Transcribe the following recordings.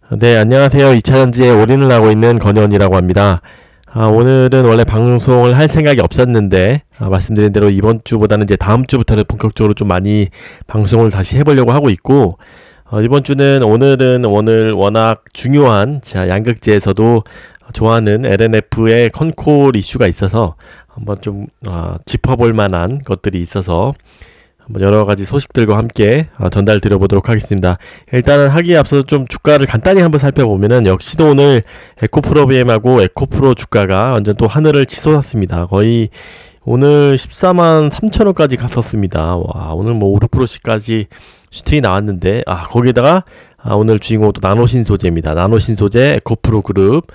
네, 안녕하세요. 2차전지에 올인을 하고 있는 권현이라고 합니다. 오늘은 원래 방송을 할 생각이 없었는데, 말씀드린 대로 이번 주보다는 이제 다음 주부터는 본격적으로 좀 많이 방송을 다시 해보려고 하고 있고, 이번 주는 오늘 워낙 중요한, 양극재에서도 좋아하는 LNF의 컨콜 이슈가 있어서 한번 좀, 짚어볼 만한 것들이 있어서 한번 여러 가지 소식들과 함께 전달 드려보도록 하겠습니다. 일단은 하기에 앞서서 좀 주가를 간단히 한번 살펴보면은 역시도 오늘 에코프로비엠하고 에코프로 주가가 완전 또 하늘을 치솟았습니다. 거의 오늘 14만 3천원까지 갔었습니다. 와, 오늘 뭐 5, 6%씩까지 슈팅이 나왔는데, 거기에다가 오늘 주인공 또 나노신소재입니다. 나노신소재, 에코프로 그룹,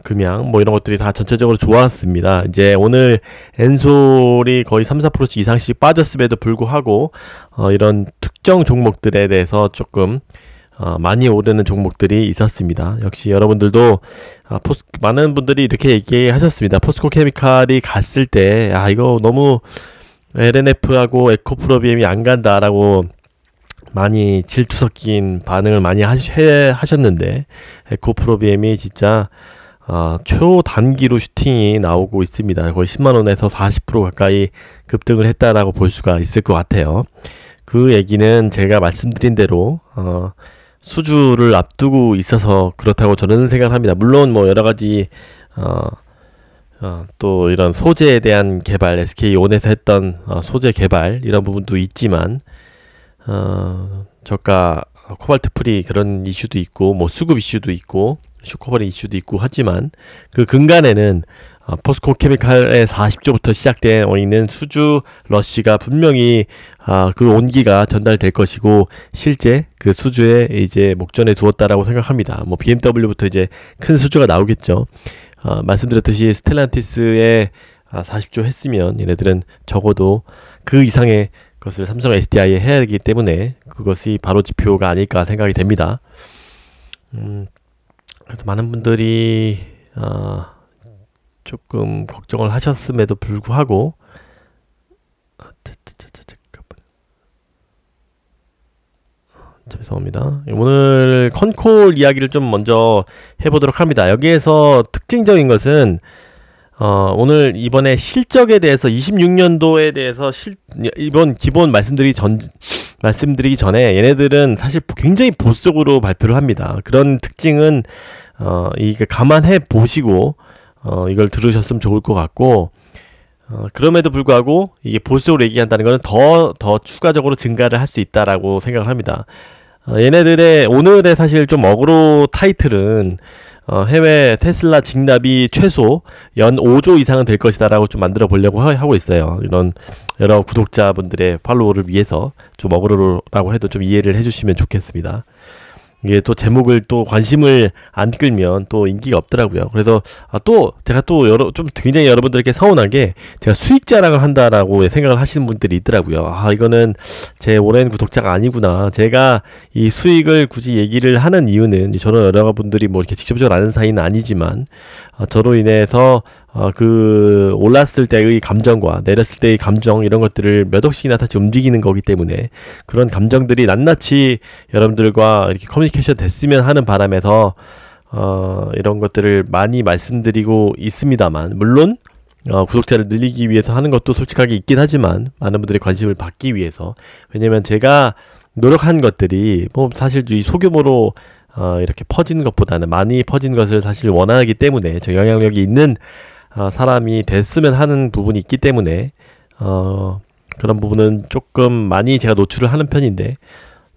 금양 뭐 이런 것들이 다 전체적으로 좋았습니다. 이제 오늘 엔솔이 거의 3, 4%씩 이상씩 빠졌음에도 불구하고 이런 특정 종목들에 대해서 조금 많이 오르는 종목들이 있었습니다. 역시 여러분들도 많은 분들이 이렇게 얘기하셨습니다. 포스코 케미칼이 갔을 때 이거 너무 LNF하고 에코프로비엠이 안 간다라고 많이 질투 섞인 반응을 많이 하셨는데, 에코프로비엠이 진짜 초단기로 슈팅이 나오고 있습니다. 거의 10만원에서 40% 가까이 급등을 했다라고 볼 수가 있을 것 같아요. 그 얘기는 제가 말씀드린 대로 수주를 앞두고 있어서 그렇다고 저는 생각을 합니다. 물론 뭐 여러가지 또 이런 소재에 대한 개발, SK온에서 했던 소재 개발 이런 부분도 있지만, 저가 코발트 프리 그런 이슈도 있고, 뭐 수급 이슈도 있고, 슈커버리 이슈도 있고 하지만, 그 근간에는 포스코 케미칼의 40조부터 시작되어 있는 수주 러쉬가 분명히 그 온기가 전달될 것이고, 실제 그 수주에 이제 목전에 두었다라고 생각합니다. 뭐 BMW부터 이제 큰 수주가 나오겠죠. 말씀드렸듯이 스텔란티스에 40조 했으면 얘네들은 적어도 그 이상의 것을 삼성 SDI에 해야 하기 때문에 그것이 바로 지표가 아닐까 생각이 됩니다. 그래서 많은 분들이 조금 걱정을 하셨음에도 불구하고, 죄송합니다. 오늘 컨콜 이야기를 좀 먼저 해보도록 합니다. 여기에서 특징적인 것은 오늘 이번에 실적에 대해서 26년도에 대해서 이번 기본 말씀드리기 전에 얘네들은 사실 굉장히 보수적으로 발표를 합니다. 그런 특징은 이게 감안해 보시고 이걸 들으셨으면 좋을 것 같고, 그럼에도 불구하고 이게 보수적으로 얘기한다는 것은 더 추가적으로 증가를 할 수 있다라고 생각을 합니다. 얘네들의 오늘의 사실 좀 어그로 타이틀은 해외 테슬라 직납이 최소 연 5조 이상은 될 것이다 라고 좀 만들어 보려고 하고 있어요. 이런 여러 구독자분들의 팔로우를 위해서 좀 어그로라고 해도 좀 이해를 해주시면 좋겠습니다. 이게 또 제목을 또 관심을 안 끌면 또 인기가 없더라고요. 그래서 또 제가 또 좀 굉장히 여러분들께 서운한 게, 제가 수익 자랑을 한다라고 생각을 하시는 분들이 있더라고요. 이거는 제 오랜 구독자가 아니구나. 제가 이 수익을 굳이 얘기를 하는 이유는, 저는 여러분들이 뭐 이렇게 직접적으로 아는 사이는 아니지만 저로 인해서 그 올랐을 때의 감정과 내렸을 때의 감정, 이런 것들을 몇 억씩이나 사실 움직이는 거기 때문에 그런 감정들이 낱낱이 여러분들과 이렇게 커뮤니케이션 됐으면 하는 바람에서 이런 것들을 많이 말씀드리고 있습니다만, 물론 구독자를 늘리기 위해서 하는 것도 솔직하게 있긴 하지만, 많은 분들의 관심을 받기 위해서, 왜냐면 제가 노력한 것들이 뭐 사실 이 소규모로 이렇게 퍼지는 것보다는 많이 퍼진 것을 사실 원하기 때문에, 저 영향력이 있는 사람이 됐으면 하는 부분이 있기 때문에 그런 부분은 조금 많이 제가 노출을 하는 편인데,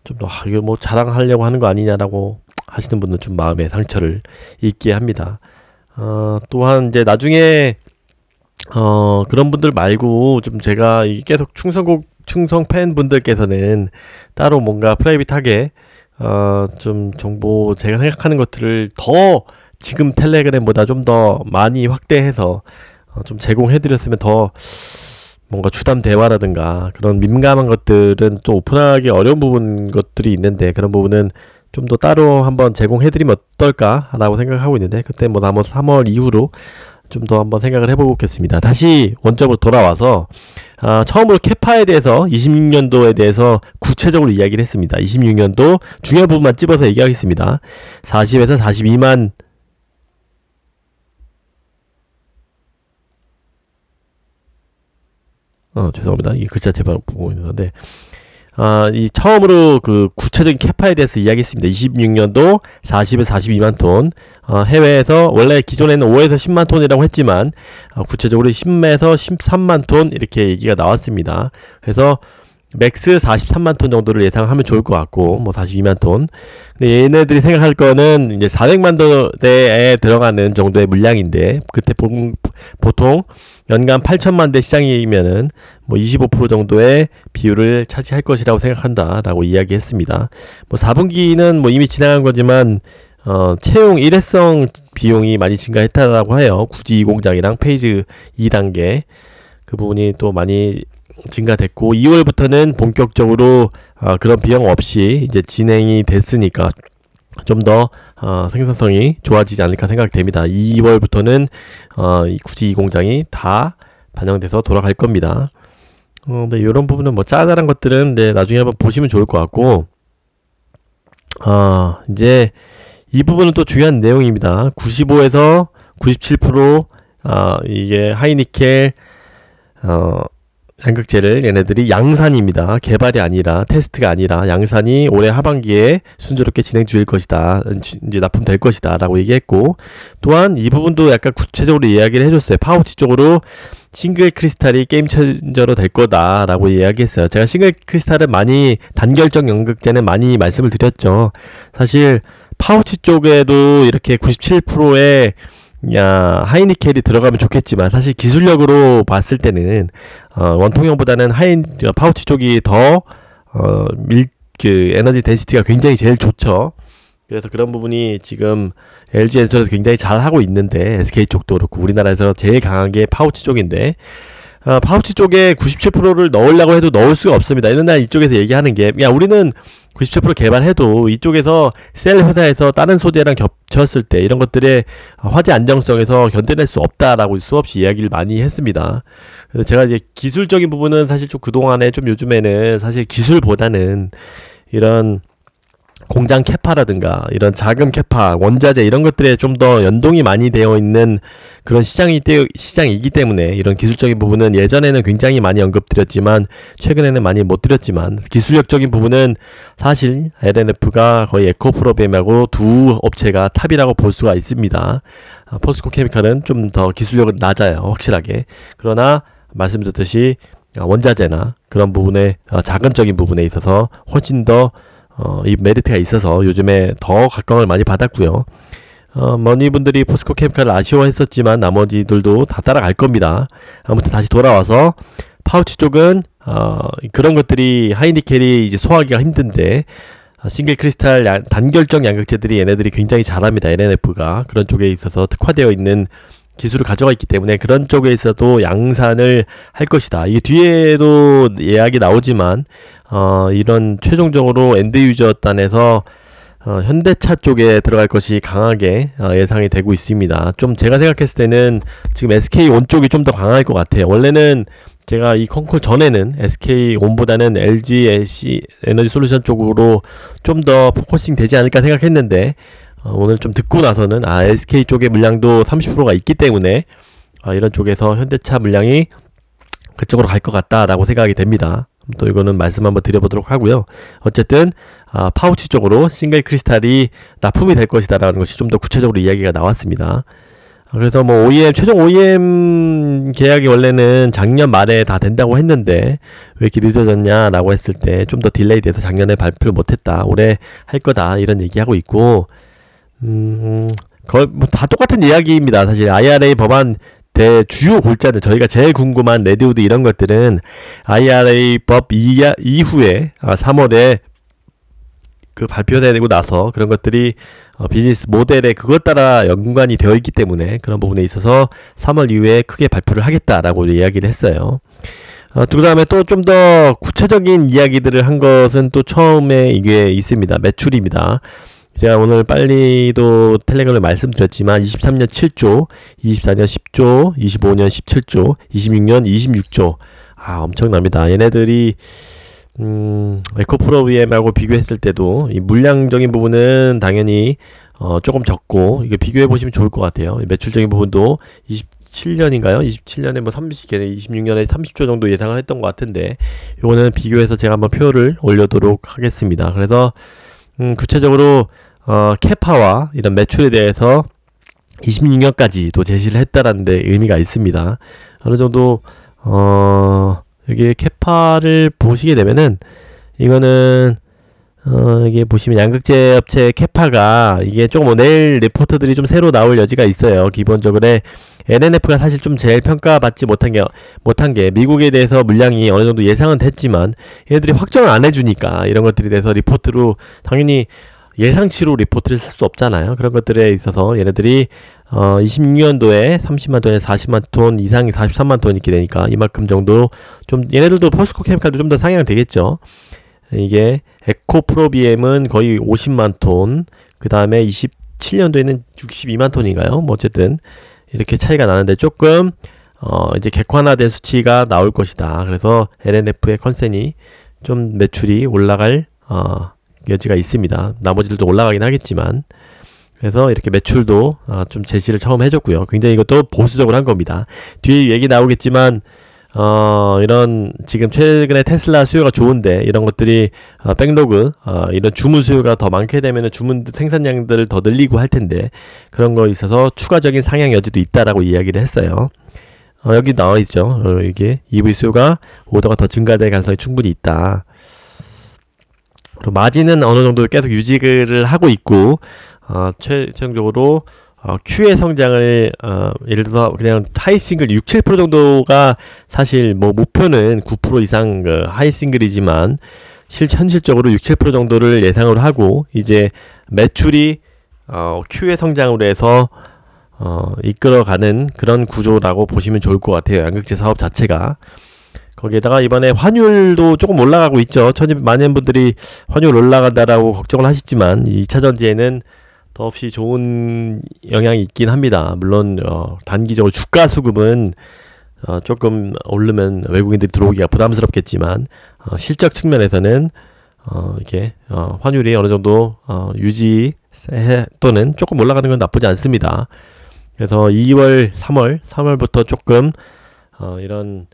좀 더 이거 뭐 자랑하려고 하는 거 아니냐라고 하시는 분은 좀 마음에 상처를 입게 합니다. 또한 이제 나중에 그런 분들 말고 좀 제가 계속 충성 팬분들께서는 따로 뭔가 프라이빗하게 좀 정보, 제가 생각하는 것들을 더 지금 텔레그램보다 좀 더 많이 확대해서 좀 제공해드렸으면 더 뭔가 주담 대화라든가 그런 민감한 것들은 또 오픈하기 어려운 것들이 있는데, 그런 부분은 좀 더 따로 한번 제공해드리면 어떨까 라고 생각하고 있는데, 그때 뭐 3월 이후로 좀 더 한번 생각을 해보겠습니다. 다시 원점으로 돌아와서 처음으로 캐파에 대해서 26년도에 대해서 구체적으로 이야기를 했습니다. 26년도 중요한 부분만 찝어서 얘기하겠습니다. 40에서 42만 죄송합니다. 이 글자 제발 보고 있는데 이 처음으로 그 구체적인 캐파에 대해서 이야기했습니다. 26년도 40에서 42만 톤 해외에서 원래 기존에는 5에서 10만 톤이라고 했지만 구체적으로 10에서 13만 톤 이렇게 얘기가 나왔습니다. 그래서 맥스 43만 톤 정도를 예상하면 좋을 것 같고 뭐 42만 톤. 근데 얘네들이 생각할 거는 이제 400만 대에 들어가는 정도의 물량인데 그때 보통 연간 8천만 대 시장이면은 뭐 25% 정도의 비율을 차지할 것이라고 생각한다라고 이야기했습니다. 뭐 4분기는 뭐 이미 지나간 거지만 채용 일회성 비용이 많이 증가했다라고 해요. 구지 2공장이랑 페이즈 2단계 그 부분이 또 많이 증가됐고 2월부터는 본격적으로 그런 비용 없이 이제 진행이 됐으니까 좀 더 생산성이 좋아지지 않을까 생각됩니다. 2월부터는 구지 2공장이 다 반영돼서 돌아갈 겁니다. 근데 이런 부분은 뭐 짜잘한 것들은 나중에 한번 보시면 좋을 것 같고 이제 이 부분은 또 중요한 내용입니다. 95에서 97% 이게 하이니켈 양극재를 얘네들이 양산입니다. 개발이 아니라 테스트가 아니라 양산이 올해 하반기에 순조롭게 진행 중일 것이다. 이제 납품될 것이다 라고 얘기했고 또한 이 부분도 약간 구체적으로 이야기를 해줬어요. 파우치 쪽으로 싱글 크리스탈이 게임 체인저로 될 거다 라고 이야기했어요. 제가 싱글 크리스탈은 많이 단결적 양극재는 많이 말씀을 드렸죠. 사실 파우치 쪽에도 이렇게 97%의 하이니켈이 들어가면 좋겠지만 사실 기술력으로 봤을 때는 원통형보다는 파우치 쪽이 더 에너지 덴시티가 굉장히 제일 좋죠. 그래서 그런 부분이 지금 LG엔솔에서 굉장히 잘 하고 있는데 SK 쪽도 그렇고 우리나라에서 제일 강한 게 파우치 쪽인데 파우치 쪽에 97%를 넣으려고 해도 넣을 수가 없습니다. 이런 날 이쪽에서 얘기하는 게 우리는 97% 개발해도 이쪽에서 셀 회사에서 다른 소재랑 겹쳤을 때 이런 것들의 화재 안정성에서 견뎌낼 수 없다라고 수없이 이야기를 많이 했습니다. 그래서 제가 이제 기술적인 부분은 사실 좀 그동안에 좀 요즘에는 사실 기술보다는 이런 공장 캐파라든가 이런 자금 캐파, 원자재 이런 것들에 좀 더 연동이 많이 되어 있는 그런 시장이기 때문에 이런 기술적인 부분은 예전에는 굉장히 많이 언급드렸지만 최근에는 많이 못 드렸지만 기술력적인 부분은 사실 LNF가 거의 에코프로비엠하고 두 업체가 탑이라고 볼 수가 있습니다. 포스코 케미칼은 좀 더 기술력은 낮아요. 확실하게. 그러나 말씀드렸듯이 원자재나 그런 부분에 자금적인 부분에 있어서 훨씬 더 이 메리트가 있어서 요즘에 더 각광을 많이 받았고요. 많은 분들이 포스코 케미칼을 아쉬워했었지만 나머지들도 다 따라갈 겁니다. 아무튼 다시 돌아와서 파우치 쪽은 그런 것들이 하이니켈이 이제 소화하기가 힘든데 싱글 크리스탈 단결적 양극재들이 얘네들이 굉장히 잘합니다. LNF가 그런 쪽에 있어서 특화되어 있는 기술을 가져가 있기 때문에 그런 쪽에 있어도 양산을 할 것이다. 이게 뒤에도 예약이 나오지만 이런 최종적으로 엔드 유저 단에서 현대차 쪽에 들어갈 것이 강하게 예상이 되고 있습니다. 좀 제가 생각했을 때는 지금 SK온 쪽이 좀 더 강할 것 같아요. 원래는 제가 이 컨콜 전에는 SK온보다는 LG 에너지 솔루션 쪽으로 좀 더 포커싱 되지 않을까 생각했는데 오늘 좀 듣고 나서는 SK 쪽의 물량도 30%가 있기 때문에 이런 쪽에서 현대차 물량이 그쪽으로 갈 것 같다라고 생각이 됩니다. 또 이거는 말씀 한번 드려보도록 하고요. 어쨌든 파우치 쪽으로 싱글 크리스탈이 납품이 될 것이다 라는 것이 좀 더 구체적으로 이야기가 나왔습니다. 그래서 뭐 최종 OEM 계약이 원래는 작년 말에 다 된다고 했는데 왜 이렇게 늦어졌냐 라고 했을 때 좀 더 딜레이 돼서 작년에 발표를 못했다, 올해 할 거다 이런 얘기하고 있고 거의 뭐 다 똑같은 이야기입니다. 사실 IRA 법안 주요 골자들, 저희가 제일 궁금한 레드우드 이런 것들은 IRA 법 이후에 3월에 그 발표되고 나서 그런 것들이 비즈니스 모델에 그것 따라 연관이 되어 있기 때문에 그런 부분에 있어서 3월 이후에 크게 발표를 하겠다라고 이야기를 했어요. 그 다음에 또 좀 더 구체적인 이야기들을 한 것은 또 처음에 이게 있습니다. 매출입니다. 제가 오늘 빨리도 텔레그램에 말씀드렸지만 23년 7조, 24년 10조, 25년 17조, 26년 26조. 엄청납니다. 얘네들이 에코프로비엠하고 비교했을 때도 이 물량적인 부분은 당연히 조금 적고, 이거 비교해 보시면 좋을 것 같아요. 매출적인 부분도 27년인가요? 27년에 뭐 26년에 30조 정도 예상을 했던 것 같은데, 요거는 비교해서 제가 한번 표를 올려도록 하겠습니다. 그래서 구체적으로 캐파와 이런 매출에 대해서 26년까지도 제시를 했다라는 데 의미가 있습니다. 어느 정도 여기 캐파를 보시게 되면은, 이거는 이게 보시면 양극재 업체 캐파가 이게 조금 내일 리포트들이 좀 새로 나올 여지가 있어요. 기본적으로 LNF가 사실 좀 제일 평가받지 못한 게 미국에 대해서 물량이 어느 정도 예상은 됐지만 얘네들이 확정을 안 해주니까 이런 것들에 대해서 리포트로 당연히 예상치로 리포트를 쓸 수 없잖아요. 그런 것들에 있어서 얘네들이 26년도에 30만 톤에서 40만 톤 이상이 43만 톤 이렇게 되니까 이만큼 정도 좀, 얘네들도 포스코 케미칼도 좀 더 상향 되겠죠. 이게 에코프로비엠은 거의 50만 톤, 그 다음에 27년도에는 62만 톤인가요? 뭐 어쨌든 이렇게 차이가 나는데, 조금 이제 객관화된 수치가 나올 것이다. 그래서 LNF의 컨센이 좀 매출이 올라갈 여지가 있습니다. 나머지들도 올라가긴 하겠지만. 그래서 이렇게 매출도 좀 제시를 처음 해줬고요. 굉장히 이것도 보수적으로 한 겁니다. 뒤에 얘기 나오겠지만 이런 지금 최근에 테슬라 수요가 좋은데, 이런 것들이 백로그 이런 주문 수요가 더 많게 되면은 주문 생산량들을 더 늘리고 할 텐데, 그런 거 있어서 추가적인 상향 여지도 있다라고 이야기를 했어요. 여기 나와 있죠. 이게 EV 수요가 오더가 더 증가될 가능성이 충분히 있다. 그리고 마진은 어느 정도 계속 유지를 하고 있고, 최종적으로 Q의 성장을 예를 들어서 그냥 하이싱글 6, 7% 정도가 사실 뭐 목표는 9% 이상 하이싱글이지만 현실적으로 6, 7% 정도를 예상으로 하고, 이제 매출이 Q의 성장으로 해서 이끌어가는 그런 구조라고 보시면 좋을 것 같아요. 양극재 사업 자체가. 거기에다가 이번에 환율도 조금 올라가고 있죠. 많은 분들이 환율 올라간다라고 걱정을 하시지만 2차전지에는 더없이 좋은 영향이 있긴 합니다. 물론 단기적으로 주가 수급은 조금 오르면 외국인들이 들어오기가 부담스럽겠지만, 실적 측면에서는 이렇게 환율이 어느 정도 유지 또는 조금 올라가는 건 나쁘지 않습니다. 그래서 2월, 3월부터 조금 이런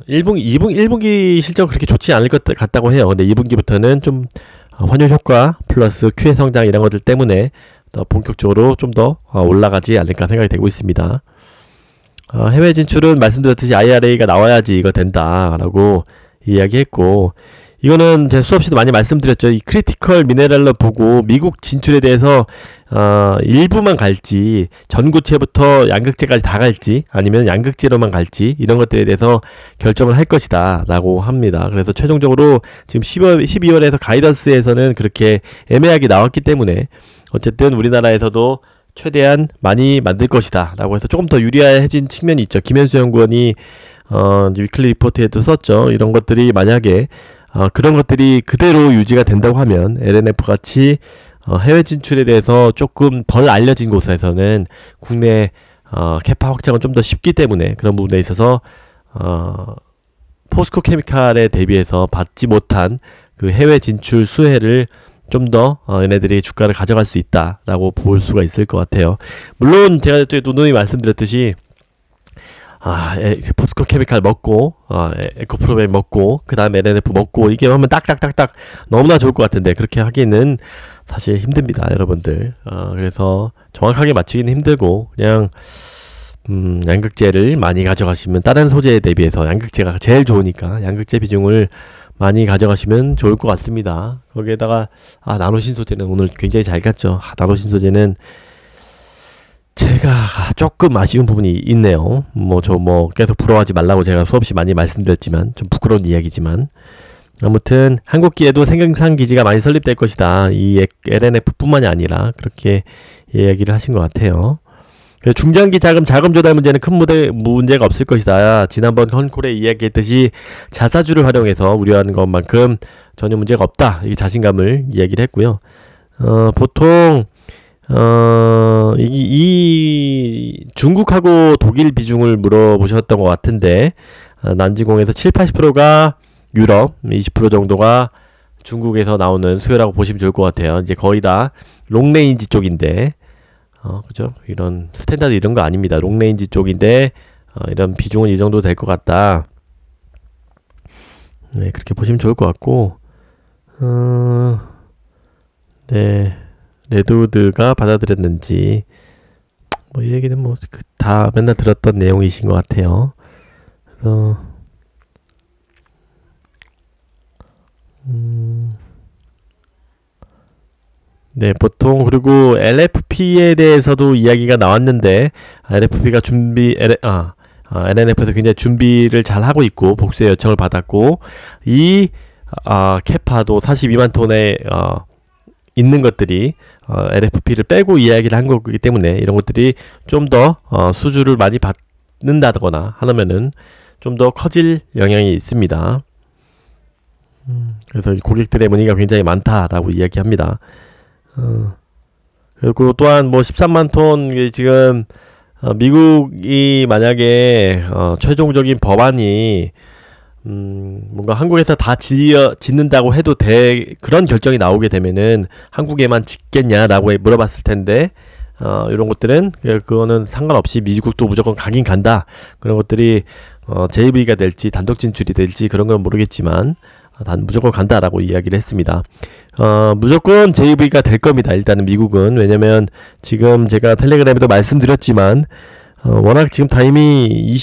1분기 실적 그렇게 좋지 않을 것 같다고 해요. 근데 2분기부터는 좀 환율 효과 플러스 Q의 성장 이런 것들 때문에 더 본격적으로 좀 더 올라가지 않을까 생각이 되고 있습니다. 해외 진출은 말씀드렸듯이 IRA가 나와야지 이거 된다라고 이야기했고, 이거는 제가 수업시도 많이 말씀드렸죠. 이 크리티컬 미네랄로 보고 미국 진출에 대해서 일부만 갈지, 전구체부터 양극재까지 다 갈지, 아니면 양극재로만 갈지, 이런 것들에 대해서 결정을 할 것이다 라고 합니다. 그래서 최종적으로 지금 12월에서 가이던스에서는 그렇게 애매하게 나왔기 때문에 어쨌든 우리나라에서도 최대한 많이 만들 것이다 라고 해서 조금 더 유리해진 측면이 있죠. 김현수 연구원이 위클리 리포트에도 썼죠. 이런 것들이 만약에 그런 것들이 그대로 유지가 된다고 하면 LNF 같이 해외 진출에 대해서 조금 덜 알려진 곳에서는 국내 캐파 확장은 좀 더 쉽기 때문에, 그런 부분에 있어서 포스코 케미칼에 대비해서 받지 못한 그 해외 진출 수혜를 좀 더 얘네들이 주가를 가져갈 수 있다라고 볼 수가 있을 것 같아요. 물론 제가 또 누누이 말씀드렸듯이 포스코 케미칼 먹고 에코프로비엠 먹고 그 다음에 LNF 먹고 이게 하면 딱딱딱딱 너무나 좋을 것 같은데, 그렇게 하기는 사실 힘듭니다, 여러분들. 그래서 정확하게 맞추기는 힘들고, 그냥 양극재를 많이 가져가시면, 다른 소재에 대비해서 양극재가 제일 좋으니까 양극재 비중을 많이 가져가시면 좋을 것 같습니다. 거기에다가 나노신 소재는 오늘 굉장히 잘 갔죠. 나노신 소재는 제가 조금 아쉬운 부분이 있네요. 계속 부러워하지 말라고 제가 수없이 많이 말씀드렸지만, 좀 부끄러운 이야기지만, 아무튼 한국기에도 생산 기지가 많이 설립될 것이다. 이 LNF 뿐만이 아니라 그렇게 이야기를 하신 것 같아요. 중장기 자금 조달 문제는 큰 문제가 없을 것이다. 지난번 컨콜에 이야기했듯이 자사주를 활용해서 우려하는 것만큼 전혀 문제가 없다. 이 자신감을 이야기를 했고요. 보통 이 중국하고 독일 비중을 물어보셨던 것 같은데, 난지공에서 7-80%가 유럽, 20% 정도가 중국에서 나오는 수요라고 보시면 좋을 것 같아요. 이제 거의 다 롱레인지 쪽인데, 그죠? 이런 스탠다드 이런 거 아닙니다. 롱레인지 쪽인데, 이런 비중은 이 정도 될 것 같다. 네, 그렇게 보시면 좋을 것 같고, 네, 레드우드가 받아들였는지, 뭐, 이 얘기는 뭐, 다 맨날 들었던 내용이신 것 같아요. 그래서, 네, 보통, 그리고 LFP에 대해서도 이야기가 나왔는데, LFP가 LNF에서 굉장히 준비를 잘 하고 있고, 복수의 요청을 받았고, 이, 캐파도 42만 톤에, 있는 것들이, LFP를 빼고 이야기를 한 거기 때문에, 이런 것들이 좀 더, 수주를 많이 받는다거나 하면은, 좀 더 커질 영향이 있습니다. 그래서 고객들의 문의가 굉장히 많다라고 이야기합니다. 그리고 또한 뭐 13만 톤 지금 미국이 만약에 최종적인 법안이 뭔가 한국에서 다 짓는다고 해도 그런 결정이 나오게 되면은 한국에만 짓겠냐라고 물어봤을 텐데 이런 것들은 그거는 상관없이 미국도 무조건 가긴 간다. 그런 것들이 JV가 될지 단독 진출이 될지 그런 건 모르겠지만 무조건 간다라고 이야기를 했습니다. 무조건 JV가 될 겁니다. 일단은 미국은. 왜냐면 지금 제가 텔레그램에도 말씀드렸지만 워낙 지금 다 이미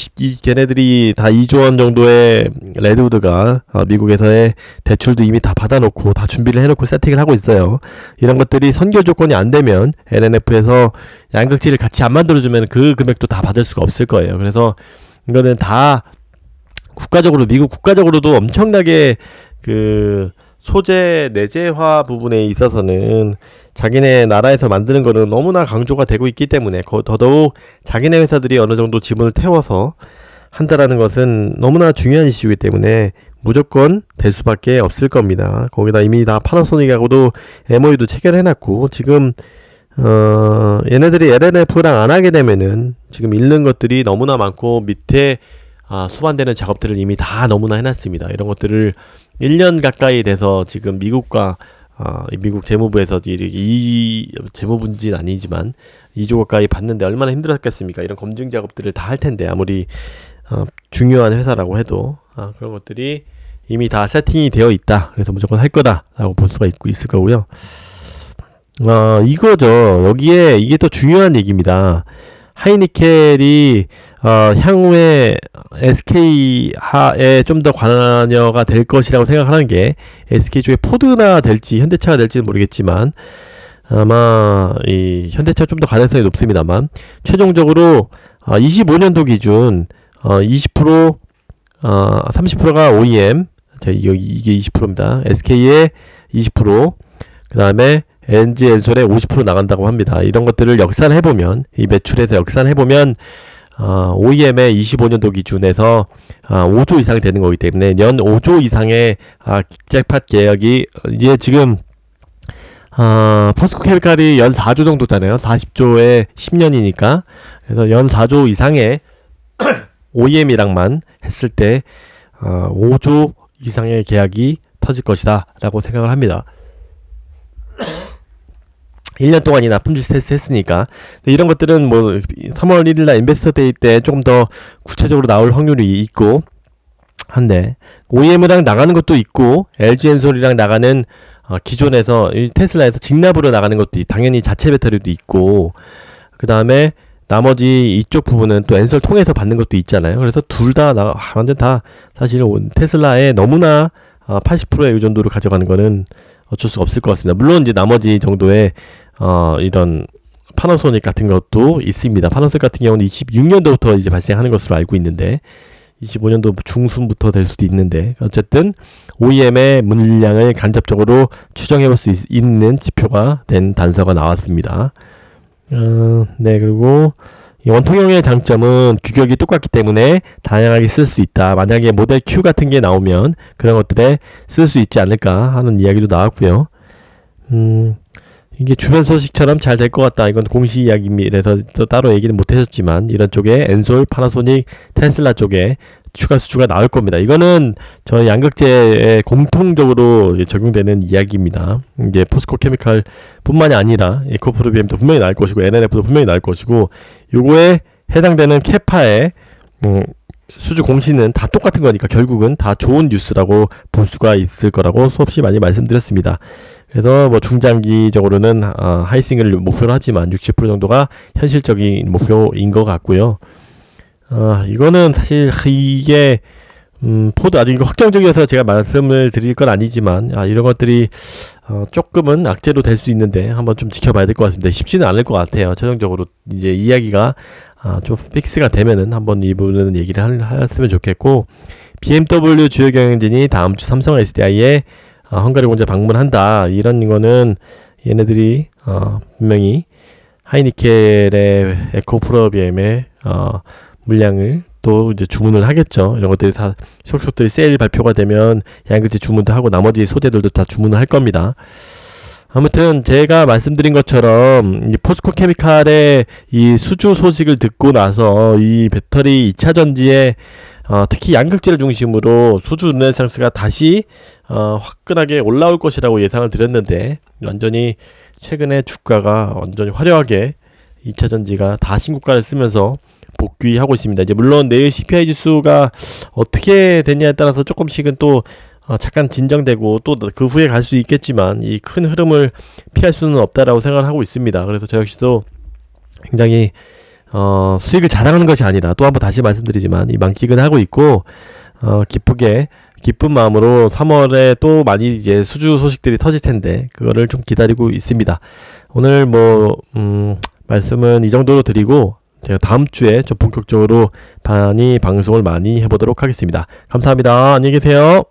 걔네들이 다 2조 원 정도의 레드우드가 미국에서의 대출도 이미 다 받아놓고 다 준비를 해놓고 세팅을 하고 있어요. 이런 것들이 선결 조건이 안 되면 LNF에서 양극재를 같이 안 만들어주면 그 금액도 다 받을 수가 없을 거예요. 그래서 이거는 다 미국 국가적으로도 엄청나게 그 소재 내재화 부분에 있어서는 자기네 나라에서 만드는 거는 너무나 강조가 되고 있기 때문에 더더욱 자기네 회사들이 어느 정도 지분을 태워서 한다라는 것은 너무나 중요한 이슈이기 때문에 무조건 될 수밖에 없을 겁니다. 거기다 이미 다 파나소닉하고도 MOU도 체결해놨고 지금 얘네들이 LNF랑 안 하게 되면은 지금 잃는 것들이 너무나 많고 밑에 수반되는 작업들을 이미 다 너무나 해놨습니다. 이런 것들을 1년 가까이 돼서 지금 미국과 미국 재무부에서 이 재무분지는 아니지만 2조 가까이 받는데 얼마나 힘들었겠습니까? 이런 검증 작업들을 다 할 텐데 아무리 중요한 회사라고 해도 그런 것들이 이미 다 세팅이 되어 있다. 그래서 무조건 할 거다라고 볼 수가 있을 거고요. 이거죠. 여기에 이게 또 중요한 얘기입니다. 하이니켈이 향후에 SK하에 좀 더 관여가 될 것이라고 생각하는 게 SK 쪽에 포드나 될지 현대차가 될지는 모르겠지만 아마 이 현대차가 좀 더 가능성이 높습니다만 최종적으로 25년도 기준 20% 30%가 OEM 이게 20%입니다. SK의 20% 그 다음에 LG 엔솔에 50% 나간다고 합니다. 이런 것들을 역산해보면 이 매출에서 역산해보면 OEM의 25년도 기준에서 5조 이상이 되는 거기 때문에 연 5조 이상의 잭팟 계약이 이제 지금 포스코 케미칼이 연 4조 정도잖아요. 40조에 10년이니까 그래서 연 4조 이상의 OEM이랑만 했을 때 5조 이상의 계약이 터질 것이다 라고 생각을 합니다. 1년 동안이나 품질 테스트 했으니까. 이런 것들은 뭐 3월 1일날 인베스터 데이 때 조금 더 구체적으로 나올 확률이 있고 한데 OEM이랑 나가는 것도 있고 LG 엔솔이랑 나가는 기존에서 테슬라에서 직납으로 나가는 것도 당연히 자체 배터리도 있고 그 다음에 나머지 이쪽 부분은 또 엔솔 통해서 받는 것도 있잖아요. 그래서 둘 다 완전 다 사실 테슬라에 너무나 80%의 의존도를 가져가는 거는 어쩔 수가 없을 것 같습니다. 물론 이제 나머지 정도의 이런 파나소닉 같은 것도 있습니다. 파나소닉 같은 경우는 26년도부터 이제 발생하는 것으로 알고 있는데 25년도 중순부터 될 수도 있는데 어쨌든 OEM의 물량을 간접적으로 추정해 볼 수 있는 지표가 된 단서가 나왔습니다. 네, 그리고 이 원통형의 장점은 규격이 똑같기 때문에 다양하게 쓸 수 있다. 만약에 모델 Q 같은 게 나오면 그런 것들에 쓸 수 있지 않을까 하는 이야기도 나왔고요. 이게 주변 소식처럼 잘 될 것 같다. 이건 공시 이야기라서 또 따로 얘기는 못 해줬지만 이런 쪽에 엔솔, 파나소닉, 테슬라 쪽에 추가 수주가 나올 겁니다. 이거는 저 양극재에 공통적으로 적용되는 이야기입니다. 이제 포스코 케미칼 뿐만이 아니라 에코프로비엠도 분명히 나올 것이고 NNF도 분명히 나올 것이고 요거에 해당되는 캐파의 수주 공시는 다 똑같은 거니까 결국은 다 좋은 뉴스라고 볼 수가 있을 거라고 수없이 많이 말씀드렸습니다. 그래서 뭐 중장기적으로는 하이싱글 목표로 하지만 60% 정도가 현실적인 목표인 것 같고요. 이거는 사실 이게 포드 아직 이거 확정적이어서 제가 말씀을 드릴 건 아니지만 이런 것들이 조금은 악재로 될 수 있는데 한번 좀 지켜봐야 될 것 같습니다. 쉽지는 않을 것 같아요. 최종적으로 이제 이야기가 좀 픽스가 되면은 한번 이 부분은 얘기를 했으면 좋겠고, BMW 주요 경영진이 다음 주 삼성 SDI에 헝가리 공장 방문한다. 이런 거는 얘네들이 분명히 하이니켈의 에코프로비엠의 물량을 또 이제 주문을 하겠죠. 이런 것들이 다 속속들이 세일 발표가 되면 양극재 주문도 하고 나머지 소재들도 다 주문을 할 겁니다. 아무튼 제가 말씀드린 것처럼 이 포스코 케미칼의 이 수주 소식을 듣고 나서 이 배터리 2차 전지에 특히 양극재를 중심으로 수주 르네상스가 다시 화끈하게 올라올 것이라고 예상을 드렸는데 완전히 최근에 주가가 완전히 화려하게 2차 전지가 다 신고가를 쓰면서 복귀하고 있습니다. 이제 물론 내일 CPI 지수가 어떻게 되냐에 따라서 조금씩은 또 잠깐 진정되고 또 그 후에 갈 수 있겠지만 이 큰 흐름을 피할 수는 없다라고 생각을 하고 있습니다. 그래서 저 역시도 굉장히 수익을 자랑하는 것이 아니라 또 한번 다시 말씀드리지만 이 만끽은 하고 있고 기쁜 마음으로 3월에 또 많이 이제 수주 소식들이 터질 텐데 그거를 좀 기다리고 있습니다. 오늘 말씀은 이 정도로 드리고 제가 다음 주에 좀 본격적으로 방송을 많이 해보도록 하겠습니다. 감사합니다. 안녕히 계세요.